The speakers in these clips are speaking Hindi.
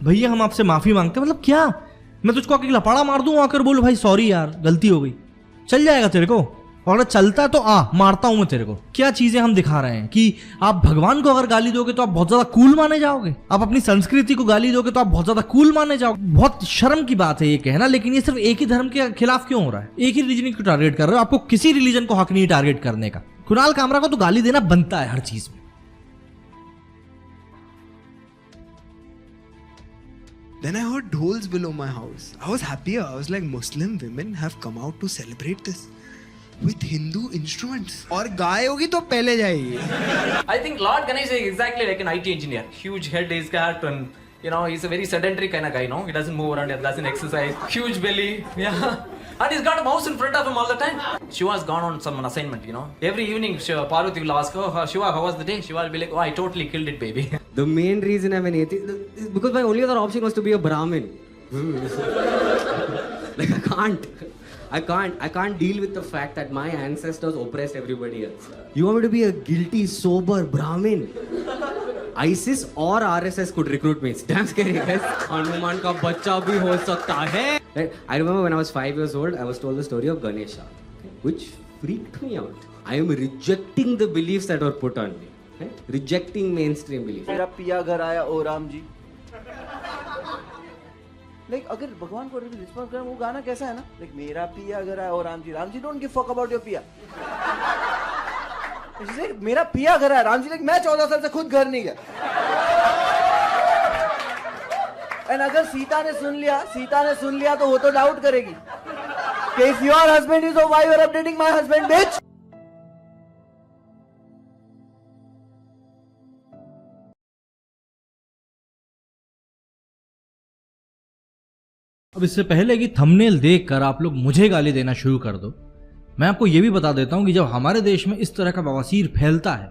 भैया हम आपसे माफी मांगते हैं। मतलब क्या, मैं तुझको आके लपाड़ा मार दूं आकर बोलूं भाई सॉरी यार गलती हो गई, चल जाएगा तेरे को? और अगर चलता है तो मारता हूं मैं तेरे को। क्या चीजें हम दिखा रहे हैं कि आप भगवान को अगर गाली दोगे तो आप बहुत ज्यादा कूल माने जाओगे, आप अपनी संस्कृति को गाली दोगे तो आप बहुत ज्यादा कूल माने जाओगे। बहुत शर्म की बात है ये कहना, लेकिन ये सिर्फ एक ही धर्म के खिलाफ क्यों हो रहा है? एक ही रिलीजन को टारगेट कर रहे हो, आपको किसी रिलीजन को हक नहीं टारगेट करने का। कुणाल कामरा को तो गाली देना बनता है हर चीज में। Then I heard dhols below my house. I was happier. I was like, Muslim women have come out to celebrate this with Hindu instruments. और गाय होगी तो पहले जाएगी. I think Lord Ganesh is exactly like an IT engineer. Huge head he's got, and you know he's a very sedentary kind of guy. No, he doesn't move around. He doesn't exercise. Huge belly. Yeah. And he's got a mouse in front of him all the time. Shiva's gone on some assignment, you know. Every evening, Parvati will ask, "Oh, Shiva, how was the day?" Shiva will be like, "Oh, I totally killed it, baby." The main reason I'm an atheist is because my only other option was to be a Brahmin. Like I can't deal with the fact that my ancestors oppressed everybody else. You want me to be a guilty, sober Brahmin? ISIS or RSS could recruit me. It's damn scary, guys. Hanuman का बच्चा भी हो सकता है. I remember when I was 5 years old, I was told the story of Ganesha, which freaked me out. I am rejecting the beliefs that were put on me. Rejecting mainstream beliefs. मेरा पिया घर आया ओ राम जी। लाइक अगर भगवान को रिस्पॉन्स करें, वो गाना कैसा है ना, लाइक मेरा पिया घर आया ओ Ram ji don't give fuck about your पिया। मेरा पिया घर आया, राम जी लाइक मैं 14 साल से खुद घर नहीं गया। एंड अगर सीता ने सुन लिया तो वो तो डाउट करेगी कि if your husband is why you are updating my husband bitch. अब इससे पहले कि थंबनेल देखकर आप लोग मुझे गाली देना शुरू कर दो, मैं आपको यह भी बता देता हूं कि जब हमारे देश में इस तरह का बवासीर फैलता है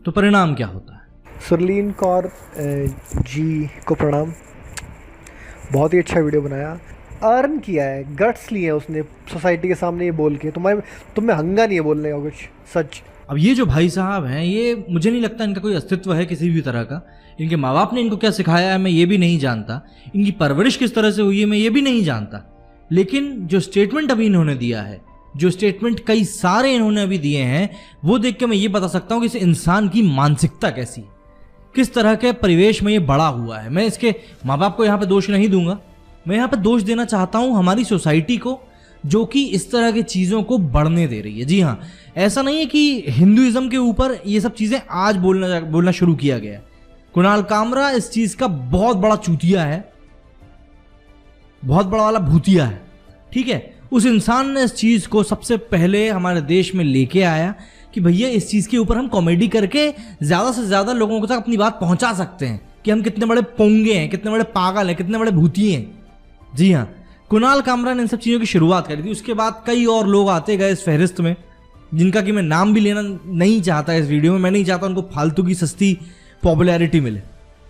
तो परिणाम क्या होता है। सुरलीन कौर जी को प्रणाम, बहुत ही अच्छा वीडियो बनाया, अर्न किया है, गट्स लिए उसने सोसाइटी के सामने ये बोल के। तुम्हें हंगा नहीं है बोलने का कुछ, सच। अब ये जो भाई साहब हैं, ये मुझे नहीं लगता इनका कोई अस्तित्व है किसी भी तरह का। इनके माँ बाप ने इनको क्या सिखाया है मैं ये भी नहीं जानता, इनकी परवरिश किस तरह से हुई है मैं ये भी नहीं जानता। लेकिन जो स्टेटमेंट अभी इन्होंने दिया है, जो स्टेटमेंट कई सारे इन्होंने अभी दिए हैं, वो देख के मैं ये बता सकता हूँ कि इस इंसान की मानसिकता कैसी है, किस तरह के परिवेश में ये बड़ा हुआ है। मैं इसके माँ बाप को यहाँ पे दोष नहीं दूंगा, मैं यहाँ पे दोष देना चाहता हूँ हमारी सोसाइटी को, जो कि इस तरह की चीज़ों को बढ़ने दे रही है। जी हाँ, ऐसा नहीं है कि हिंदुइज्म के ऊपर ये सब चीज़ें आज बोलना शुरू किया गया है। कुणाल कामरा इस चीज़ का बहुत बड़ा चूतिया है, बहुत बड़ा वाला भूतिया है, ठीक है। उस इंसान ने इस चीज़ को सबसे पहले हमारे देश में लेके आया कि भैया इस चीज़ के ऊपर हम कॉमेडी करके ज़्यादा से ज़्यादा लोगों तक अपनी बात पहुंचा सकते हैं कि हम कितने बड़े पोंगे हैं, कितने बड़े पागल हैं, कितने बड़े भूतिए हैं। जी हाँ, कुणाल कामरा ने इन सब चीज़ों की शुरुआत करी थी। उसके बाद कई और लोग आते गए इस फहरिस्त में, जिनका कि मैं नाम भी लेना नहीं चाहता इस वीडियो में। मैं नहीं चाहता उनको फालतू की सस्ती पॉपुलैरिटी मिले,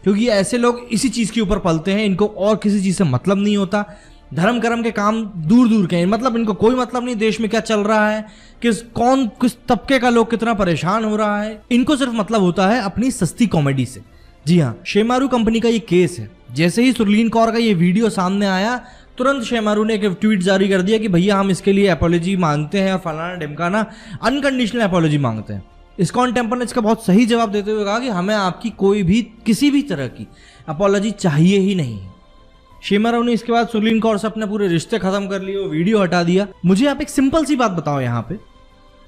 क्योंकि ऐसे लोग इसी चीज़ के ऊपर पलते हैं, इनको और किसी चीज़ से मतलब नहीं होता। धर्म कर्म के काम दूर दूर के हैं, मतलब इनको कोई मतलब नहीं देश में क्या चल रहा है, किस तबके का लोग कितना परेशान हो रहा है। इनको सिर्फ मतलब होता है अपनी सस्ती कॉमेडी से। जी हाँ, शेमारू कंपनी का ये केस है। जैसे ही सुरलीन कौर का ये वीडियो सामने आया, तुरंत शेमारू ने एक ट्वीट जारी कर दिया कि भैया हम इसके लिए अपॉलॉजी मांगते हैं और फलाना ढिमकाना, अनकंडीशनल अपॉलॉजी मांगते हैं। इस्कॉन टेम्पल ने इसका बहुत सही जवाब देते हुए कहा कि हमें आपकी कोई भी किसी भी तरह की अपॉलॉजी चाहिए ही नहीं। शेमारू ने इसके बाद सुरलीन कौर से अपने पूरे रिश्ते खत्म कर लिए, वो वीडियो हटा दिया। मुझे आप एक सिंपल सी बात बताओ, यहाँ पे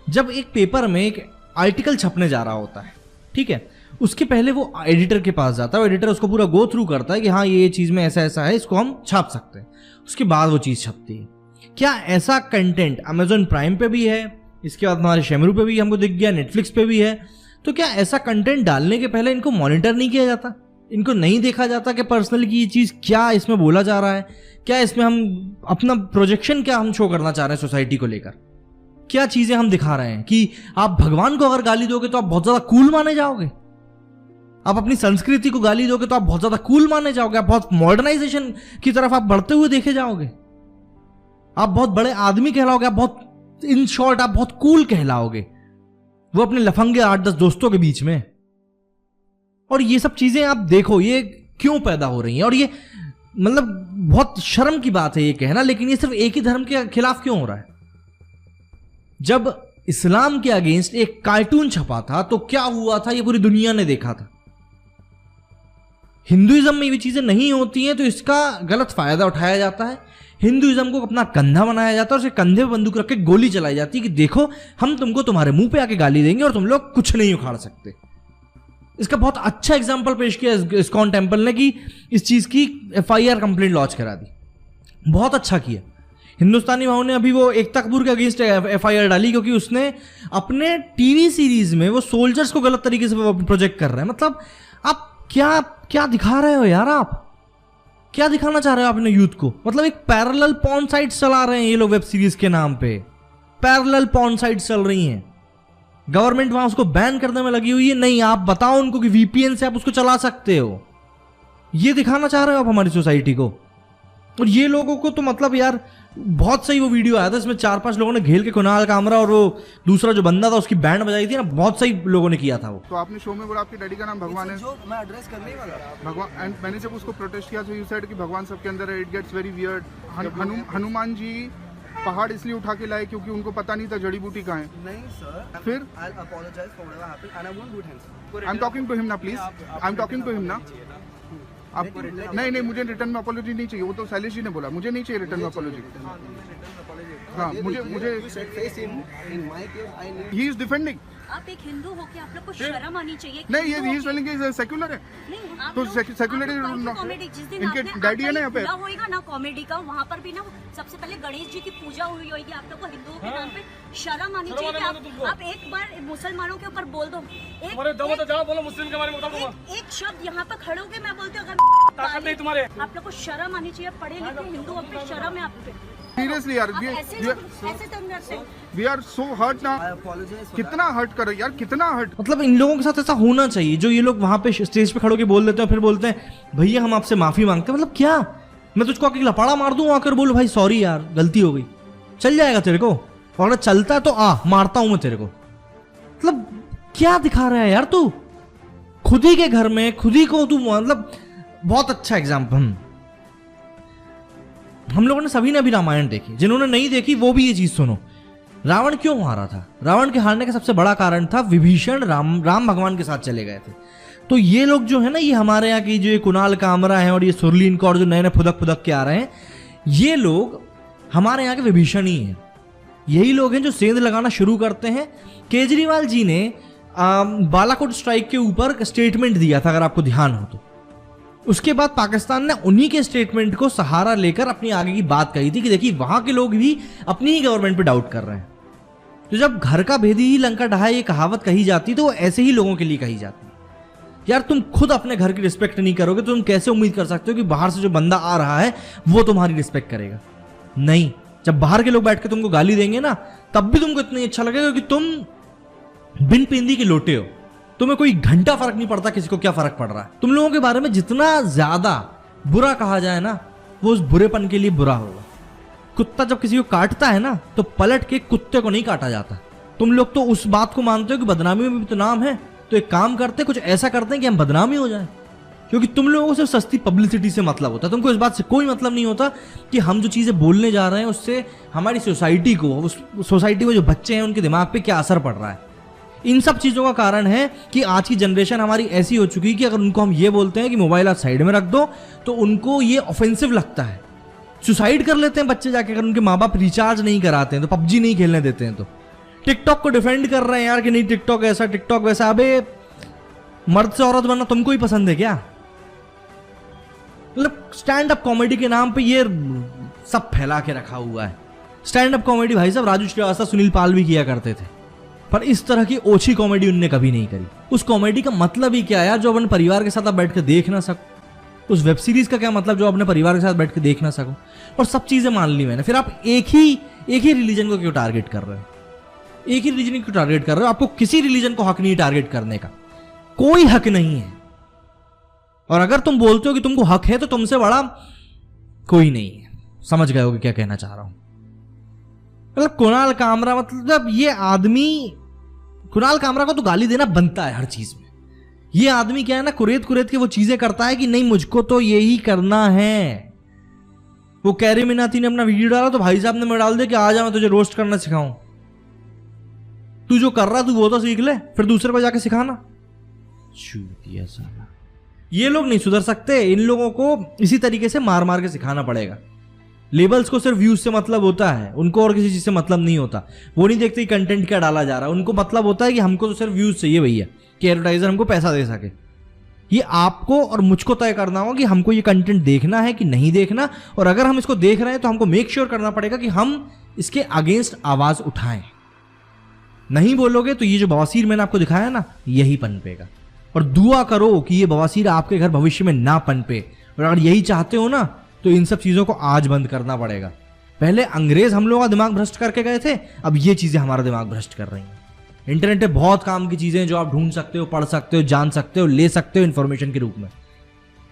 जब एक पेपर में एक आर्टिकल छपने जा रहा होता है, ठीक है, उसके पहले वो एडिटर के पास जाता है, एडिटर उसको पूरा गो थ्रू करता है कि हाँ ये चीज़ में ऐसा ऐसा है, इसको हम छाप सकते हैं। उसके बाद वो चीज़ छपती है। क्या ऐसा कंटेंट अमेजॉन प्राइम पे भी है, इसके बाद हमारे शेमरू पे भी हमको दिख गया, नेटफ्लिक्स पे भी है, तो क्या ऐसा कंटेंट डालने के पहले इनको मॉनिटर नहीं किया जाता? इनको नहीं देखा जाता कि पर्सनली की ये चीज़ क्या इसमें बोला जा रहा है, क्या इसमें हम अपना प्रोजेक्शन क्या हम शो करना चाह रहे हैं सोसाइटी को लेकर, क्या चीज़ें हम दिखा रहे हैं कि आप भगवान को अगर गाली दोगे तो आप बहुत ज़्यादा कूल माने जाओगे, आप अपनी संस्कृति को गाली दोगे तो आप बहुत ज़्यादा कूल माने जाओगे, आप बहुत मॉडर्नाइजेशन की तरफ आप बढ़ते हुए देखे जाओगे, आप बहुत बड़े आदमी कहलाओगे, आप बहुत, इन शॉर्ट आप बहुत कूल कहलाओगे, वो अपने लफंगे 8-10 दोस्तों के बीच में। और ये सब चीजें आप देखो, ये क्यों पैदा हो रही हैं, और ये मतलब बहुत शर्म की बात है ये कहना, लेकिन ये सिर्फ एक ही धर्म के खिलाफ क्यों हो रहा है? जब इस्लाम के अगेंस्ट एक कार्टून छपा था तो क्या हुआ था ये पूरी दुनिया ने देखा था। हिंदुइज्म में ये चीजें नहीं होती हैं तो इसका गलत फायदा उठाया जाता है, हिंदुइज्म को अपना कंधा बनाया जाता है और उसके कंधे पे बंदूक रख के गोली चलाई जाती है कि देखो हम तुमको तुम्हारे मुंह पे आके गाली देंगे और तुम लोग कुछ नहीं उखाड़ सकते। इसका बहुत अच्छा एग्जाम्पल पेश किया इस्कॉन टेम्पल ने कि इस चीज की FIR कंप्लेंट लॉन्च करा दी, बहुत अच्छा किया। हिंदुस्तानी भाव ने अभी वो एकता कपूर के अगेंस्ट FIR डाली क्योंकि उसने अपने टीवी सीरीज में वो सोल्जर्स को गलत तरीके से प्रोजेक्ट कर रहे हैं। मतलब आप क्या क्या दिखा रहे हो यार, आप क्या दिखाना चाह रहे हो अपने यूथ को? मतलब एक पैरेलल पॉर्न साइट्स चला रहे हैं ये लोग वेब सीरीज के नाम पे, पैरेलल पॉर्न साइट्स चल रही हैं, गवर्नमेंट वहां उसको बैन करने में लगी हुई है। नहीं, आप बताओ उनको कि VPN से आप उसको चला सकते हो, ये दिखाना चाह रहे हो आप हमारी सोसाइटी को। और ये लोगों को तो मतलब यार बहुत सही वो वीडियो आया था, इसमें 4-5 लोगों ने घेर के कुणाल कामरा और वो दूसरा जो बंदा था उसकी बैंड बजाई थी ना, बहुत सही लोगों ने किया था वो। तो आपने शो में बोला आपके डैडी का नाम भगवान है, जो मैं एड्रेस करने ही वाला था। भगवान, एंड मैंने जब उसको प्रोटेस्ट किया तो यू सेड कि भगवान सबके अंदर है, it gets very weird. Hanuman ji पहाड़ इसलिए उठा के लाए क्योंकि उनको पता नहीं था जड़ी बूटी कहाँ है। नहीं सर, फिर? I'll apologize for whatever happened and I won't do it henceforth. I am talking to him ना please, I am talking to him ना। आप नहीं, मुझे रिटर्न में अपॉलॉजी नहीं चाहिए, वो तो शैलेश जी ने बोला, मुझे नहीं चाहिए रिटर्न में अपॉलॉजी। हाँ, मुझे ही इज डिफेंडिंग। आप एक हिंदू हो के आप लोग को शर्म आनी चाहिए। नहीं, ये ही इज टेलिंग कि सेक्युलर है, तो सेक्युलर इनके डैडी है ना यहाँ पे होएगा ना कॉमेडी का, वहाँ पर भी ना सबसे पहले गणेश जी की पूजा हुई होगी। आप लोग को हिंदुओं के नाम पे शर्म आनी चाहिए कि आप एक बार मुसलमानों के ऊपर बोल दो, एक शब्द यहाँ पे खड़े होके मैं बोलती हूँ, आप लोग को शर्म आनी चाहिए। पढ़े लिखे हिंदुओं पे शर्म है आप पे। सीरियसली यार, वी आर सो हर्ट ना। कितना हर्ट कर यार, कितना हर्ट। मतलब इन लोगों के साथ ऐसा होना चाहिए जो ये लोग वहां पे स्टेज पे खड़े के बोल देते हैं, फिर बोलते हैं भैया हम आपसे माफी मांगते हैं। मतलब क्या, मैं तुझको आके लपाड़ा मार दूं आकर, बोलो भाई सॉरी यार गलती हो गई, चल जाएगा तेरे को? और अगर चलता है तो मारता हूं मैं तेरे को। मतलब क्या दिखा रहा है यार तू, खुद ही के घर में खुद ही को तू। मतलब बहुत अच्छा एग्जाम्पल। हम लोगों ने सभी ने अभी रामायण देखी, जिन्होंने नहीं देखी वो भी ये चीज सुनो। रावण क्यों हारा था? रावण के हारने का सबसे बड़ा कारण था विभीषण राम भगवान के साथ चले गए थे। तो ये लोग जो है ना, ये हमारे यहाँ की जो ये कुणाल कामरा है और ये सुरलीन कौर जो नए नए फुदक के आ रहे हैं, ये लोग हमारे यहाँ के विभीषण ही हैं। यही लोग हैं जो सेंध लगाना शुरू करते हैं। केजरीवाल जी ने बालाकोट स्ट्राइक के ऊपर स्टेटमेंट दिया था, अगर आपको ध्यान हो तो। उसके बाद पाकिस्तान ने उन्हीं के स्टेटमेंट को सहारा लेकर अपनी आगे की बात कही थी कि देखिए वहां के लोग भी अपनी ही गवर्नमेंट पे डाउट कर रहे हैं। तो जब घर का भेदी ही लंका ढहा ये कहावत कही जाती तो वो ऐसे ही लोगों के लिए कही जाती। यार तुम खुद अपने घर की रिस्पेक्ट नहीं करोगे तो तुम कैसे उम्मीद कर सकते हो कि बाहर से जो बंदा आ रहा है वो तुम्हारी रिस्पेक्ट करेगा? नहीं, जब बाहर के लोग बैठ के तुमको गाली देंगे ना, तब भी तुमको इतना अच्छा लगेगा कि तुम बिन पेंदी के लोटे हो, तुम्हें कोई घंटा फर्क नहीं पड़ता किसी को क्या फर्क पड़ रहा है। तुम लोगों के बारे में जितना ज्यादा बुरा कहा जाए ना, वो उस बुरेपन के लिए बुरा होगा। कुत्ता जब किसी को काटता है ना तो पलट के कुत्ते को नहीं काटा जाता। तुम लोग तो उस बात को मानते हो कि बदनामी में भी तो नाम है, तो एक काम करते कुछ ऐसा करते हैं कि हम बदनामी हो जाए, क्योंकि तुम लोगों को सिर्फ सस्ती पब्लिसिटी से मतलब होता है। तुमको इस बात से कोई मतलब नहीं होता कि हम जो चीजें बोलने जा रहे हैं उससे हमारी सोसाइटी को, उस सोसाइटी में जो बच्चे हैं उनके दिमाग पे क्या असर पड़ रहा है। इन सब चीजों का कारण है कि आज की जनरेशन हमारी ऐसी हो चुकी है कि अगर उनको हम ये बोलते हैं कि मोबाइल आप साइड में रख दो तो उनको ये ऑफेंसिव लगता है। सुसाइड कर लेते हैं बच्चे जाके, अगर उनके माँ बाप रिचार्ज नहीं कराते हैं तो, पबजी नहीं खेलने देते हैं तो। टिकटॉक को डिफेंड कर रहे हैं यार कि नहीं टिकटॉक ऐसा टिकटॉक वैसा। अबे मर्द से औरत बनना तुमको ही पसंद है क्या? मतलब स्टैंड अप कॉमेडी के नाम पे ये सब फैला के रखा हुआ है। स्टैंड अप कॉमेडी भाई साहब राजू श्रीवास्तव, सुनील पाल भी किया करते थे, पर इस तरह की ओछी कॉमेडी उनने कभी नहीं करी। उस कॉमेडी का मतलब ही क्या यार जो अपने परिवार के साथ आप बैठ के देख ना सको। उस वेब सीरीज का क्या मतलब जो अपने परिवार के साथ बैठ के देख ना सको। और सब चीजें मान ली मैंने, फिर आप एक ही रिलीजन को क्यों टारगेट कर रहे हो? एक ही रिलीजन को टारगेट कर रहे हो? आपको किसी रिलीजन को हक नहीं टारगेट करने का, कोई हक नहीं है। और अगर तुम बोलते हो कि तुमको हक है तो तुमसे बड़ा कोई नहीं है। समझ गए होगे क्या कहना चाह रहा हूं। मतलब कुणाल कामरा, मतलब ये आदमी, कुणाल कामरा को तो गाली देना बनता है हर चीज में। ये आदमी क्या है ना, कुरेद कुरेद के वो चीजें करता है कि नहीं मुझको तो यही करना है। वो कैरी मिनाती ने अपना वीडियो डाला तो भाई साहब ने मैं डाल दिया कि आ जा मैं तुझे रोस्ट करना सिखाऊं। तू जो कर रहा तू वो तो सीख ले, फिर दूसरे को जाके सिखाना। चूतिया साला। ये लोग नहीं सुधर सकते, इन लोगों को इसी तरीके से मार मार के सिखाना पड़ेगा। लेबल्स को सिर्फ व्यूज से मतलब होता है, उनको और किसी चीज से मतलब नहीं होता। वो नहीं देखते कंटेंट क्या डाला जा रहा है, उनको मतलब होता है कि हमको तो सिर्फ व्यूज चाहिए भैया, कि एडवर्टाइजर हमको पैसा दे सके। ये आपको और मुझको तय करना होगा कि हमको ये कंटेंट देखना है कि नहीं देखना, और अगर हम इसको देख रहे हैं तो हमको मेक श्योर करना पड़ेगा कि हम इसके अगेंस्ट आवाज उठाएं। नहीं बोलोगे तो ये जो बवासीर मैंने आपको दिखाया ना, यही पनपेगा। और दुआ करो कि ये बवासीर आपके घर भविष्य में ना पनपे। और अगर यही चाहते हो ना तो इन सब चीजों को आज बंद करना पड़ेगा। पहले अंग्रेज हम लोगों का दिमाग भ्रष्ट करके गए थे, अब ये चीजें हमारा दिमाग भ्रष्ट कर रही हैं। इंटरनेट पे बहुत काम की चीजें हैं जो आप ढूंढ सकते हो, पढ़ सकते हो, जान सकते हो, ले सकते हो इन्फॉर्मेशन के रूप में।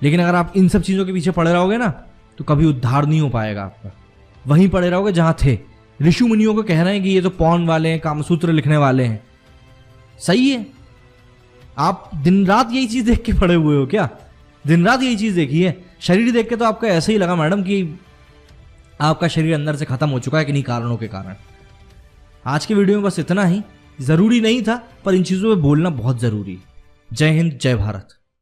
लेकिन अगर आप इन सब चीजों के पीछे पड़े रहोगे ना तो कभी उद्धार नहीं हो पाएगा आपका। वहीं पड़े रहोगे जहां थे। ऋषि मुनियों को कह रहे हैं कि ये तो पौन वाले हैं, कामसूत्र लिखने वाले हैं। सही है, आप दिन रात यही चीज देख के पड़े हुए हो क्या? दिन रात यही चीज देखी है। शरीर देख के तो आपको ऐसे ही लगा मैडम कि आपका शरीर अंदर से खत्म हो चुका है किन्हीं कारणों के कारण। आज के वीडियो में बस इतना ही। जरूरी नहीं था पर इन चीजों पे बोलना बहुत जरूरी है। जय हिंद, जय भारत।